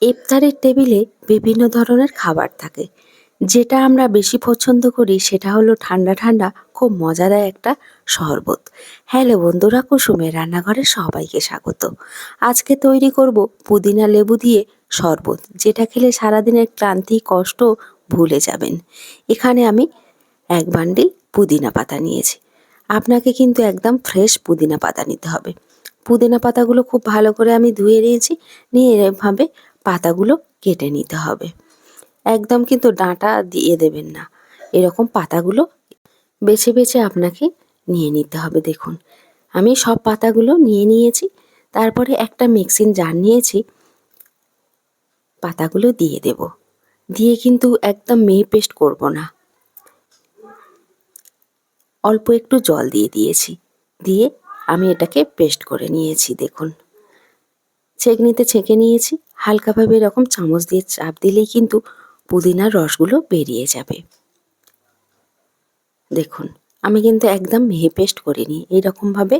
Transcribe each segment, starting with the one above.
ইফতারের টেবিলে বিভিন্ন ধরনের খাবার থাকে। যেটা আমরা বেশি পছন্দ করি সেটা হলো ঠান্ডা ঠান্ডা খুব মজাদার একটা শরবত। হ্যালো বন্ধুরা, কুসুমের রান্নাঘরে সবাইকে স্বাগত। আজকে তৈরি করব পুদিনা লেবু দিয়ে শরবত, যেটা খেলে সারাদিনের ক্লান্তি কষ্ট ভুলে যাবেন। এখানে আমি 1 বান্ডিল পুদিনা পাতা নিয়েছি। আপনাকে কিন্তু একদম ফ্রেশ পুদিনা পাতা নিতে হবে। পুদিনা পাতাগুলো খুব ভালো করে আমি ধুয়ে নিয়েছি। নিয়ে এভাবে পাতাগুলো কেটে নিতে হবে। একদম কিন্তু ডাঁটা দিয়ে দেবেন না, এরকম পাতাগুলো বেছে বেছে আপনাকে নিয়ে নিতে হবে। দেখুন, আমি সব পাতাগুলো নিয়ে নিয়েছি। তারপরে একটা মিক্সিং জার নিয়েছি, পাতাগুলো দিয়ে দেব। দিয়ে কিন্তু একদম মিহি পেস্ট করব না, অল্প একটু জল দিয়ে দিয়েছি। দিয়ে আমি এটাকে পেস্ট করে নিয়েছি। দেখুন, ছেঁকনিতে ছেঁকে নিয়েছি। হালকাভাবে এরকম চামচ দিয়ে চাপ দিলেই কিন্তু পুদিনার রসগুলো বেরিয়ে যাবে। দেখুন, আমি কিন্তু একদম মিহি পেস্ট করিনি, এইরকমভাবে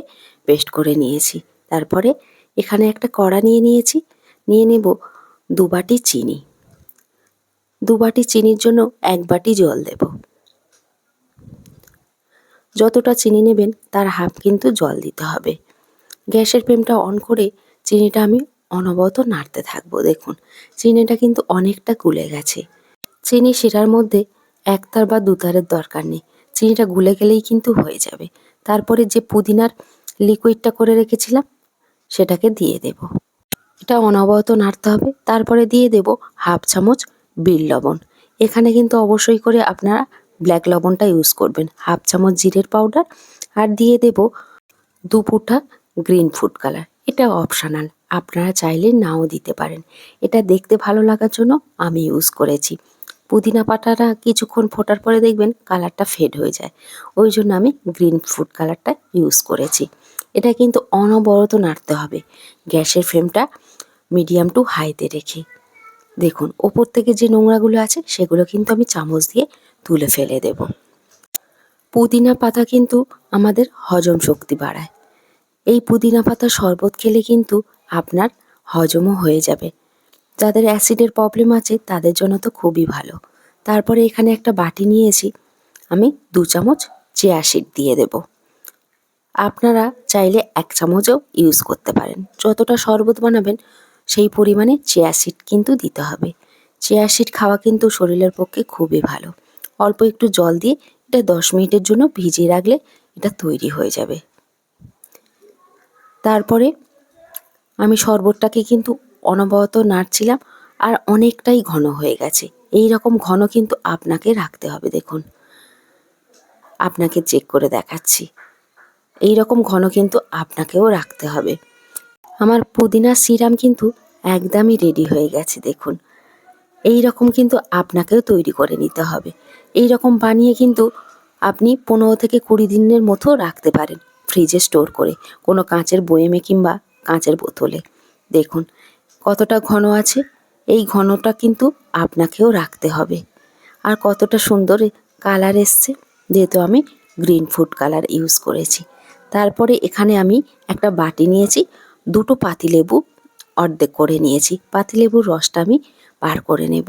পেস্ট করে নিয়েছি। তারপরে এখানে একটা কড়া নিয়ে নিয়েছি। নিয়ে নেব 2 বাটি চিনি। 2 বাটি চিনির জন্য 1 বাটি জল দেব। যতটা চিনি নেবেন তার হাফ কিন্তু জল দিতে হবে। গ্যাসের ফ্লেমটা অন করে চিনিটা আমি অনবরত নাড়তে থাকবো। দেখুন, চিনিটা কিন্তু অনেকটা গুলে গেছে। চিনি শিরার মধ্যে 1 তার বা 2 তারের দরকার নেই, চিনিটা গুলে গেলেই কিন্তু হয়ে যাবে। তারপরে যে পুদিনার লিকুইডটা করে রেখেছিলাম সেটাকে দিয়ে দেব। এটা অনবরত নাড়তে হবে। তারপরে দিয়ে দেব হাফ চামচ বিট লবণ। এখানে কিন্তু অবশ্যই করে আপনারা ব্ল্যাক লবণটা ইউজ করবেন। হাফ চামচ জিরের পাউডার আর দিয়ে দেব 2 ফুটা গ্রিন ফুড কালার। এটা অপশনাল, আপনারা চাইলে নাও দিতে পারেন। এটা দেখতে ভালো লাগার জন্য আমি ইউজ করেছি। পুদিনা পাতাটা কিছুক্ষণ ফোটার পরে দেখবেন কালারটা ফেড হয়ে যায়, ওই জন্য আমি গ্রিন ফুড কালারটা ইউজ করেছি। এটা কিন্তু অনবরত নাড়তে হবে, গ্যাসের ফ্লেমটা মিডিয়াম টু হাইতে রেখে। দেখুন, ওপর থেকে যে নোংরাগুলো আছে সেগুলো কিন্তু আমি চামচ দিয়ে তুলে ফেলে দেব। পুদিনা পাতা কিন্তু আমাদের হজম শক্তি বাড়ায়। এই পুদিনা পাতার শরবত খেলে কিন্তু আপনার হজমও হয়ে যাবে। যাদের অ্যাসিডের প্রবলেম আছে তাদের জন্য তো খুবই ভালো। তারপরে এখানে একটা বাটি নিয়েছি, আমি 2 চামচ চিয়া সিড দিয়ে দেব। আপনারা চাইলে 1 চামচও ইউজ করতে পারেন। যতটা শরবত বানাবেন সেই পরিমাণে চিয়া সিড কিন্তু দিতে হবে। চিয়া সিড খাওয়া কিন্তু শরীরের পক্ষে খুবই ভালো। অল্প একটু জল দিয়ে এটা 10 মিনিটের জন্য ভিজিয়ে রাখলে এটা তৈরি হয়ে যাবে। তারপরে আমি শরবতটাকে কিন্তু অনবরত নাড়ছিলাম, আর অনেকটাই ঘন হয়ে গেছে। এই রকম ঘন কিন্তু আপনাকে রাখতে হবে। দেখুন, আপনাকে চেক করে দেখাচ্ছি। এই রকম ঘন কিন্তু আপনাকেও রাখতে হবে। আমার পুদিনা সিরাম কিন্তু একদমই রেডি হয়ে গেছে। দেখুন, এই রকম কিন্তু আপনাকেও তৈরি করে নিতে হবে। এই রকম বানিয়ে কিন্তু আপনি 15 থেকে 20 দিনের মতো রাখতে পারেন ফ্রিজে স্টোর করে, কোনো কাঁচের বয়েমে কিংবা কাঁচের বোতলে। দেখুন কতটা ঘন আছে, এই ঘনটা কিন্তু আপনাকেও রাখতে হবে। আর কতটা সুন্দর কালার এসছে, যেহেতু আমি গ্রিন ফুড কালার ইউজ করেছি। তারপরে এখানে আমি একটা বাটি নিয়েছি, 2টো পাতিলেবু অর্ধেক করে নিয়েছি। পাতিলেবুর রসটা আমি বার করে নেব।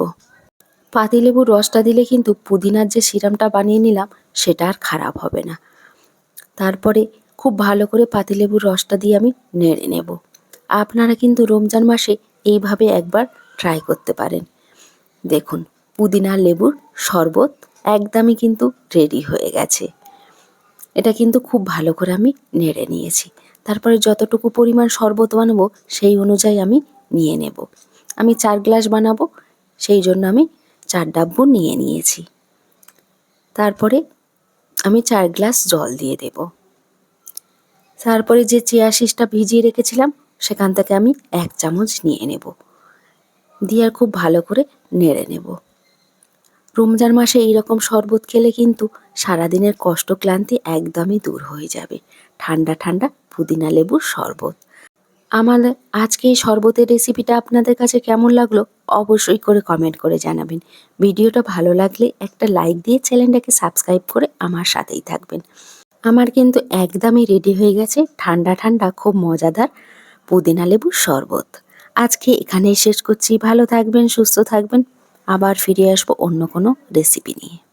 পাতিলেবুর রসটা দিলে কিন্তু পুদিনার যে সিরামটা বানিয়ে নিলাম সেটা আর খারাপ হবে না। তারপরে খুব ভালো করে পাতিলেবুর রসটা দিয়ে আমি নেড়ে নেব। আপনারা কিন্তু রমজান মাসে এইভাবে একবার ট্রাই করতে পারেন। দেখুন, পুদিনা লেবুর শরবত একদমই কিন্তু রেডি হয়ে গেছে। এটা কিন্তু খুব ভালো করে আমি নেড়ে নিয়েছি। তারপরে যতটুকু পরিমাণ শরবত বানাবো সেই অনুযায়ী আমি নিয়ে নেব। আমি 4 গ্লাস বানাবো, সেই জন্য আমি 4 ডাব্বু নিয়ে নিয়েছি। তারপরে আমি 4 গ্লাস জল দিয়ে দেব। তারপরে যে চিয়া সিডটা ভিজিয়ে রেখেছিলাম সেখান থেকে আমি 1 চামচ নিয়ে নেব। দিয়ে আর খুব ভালো করে নেড়ে নেব। রমজান মাসে এইরকম শরবত খেলে কিন্তু সারাদিনের কষ্ট ক্লান্তি একদমই দূর হয়ে যাবে। ঠান্ডা ঠান্ডা পুদিনা লেবুর শরবত। আমার আজকে এই শরবতের রেসিপিটা আপনাদের কাছে কেমন লাগলো অবশ্যই করে কমেন্ট করে জানাবেন। ভিডিওটা ভালো লাগলে একটা লাইক দিয়ে চ্যানেলটাকে সাবস্ক্রাইব করে আমার সাথেই থাকবেন। আমার কিন্তু একদমই রেডি হয়ে গেছে ঠান্ডা ঠান্ডা খুব মজাদার পুদিনা লেবুর শরবত। আজকে এখানেই শেষ করছি। ভালো থাকবেন, সুস্থ থাকবেন। আবার ফিরে আসবো অন্য কোনো রেসিপি নিয়ে।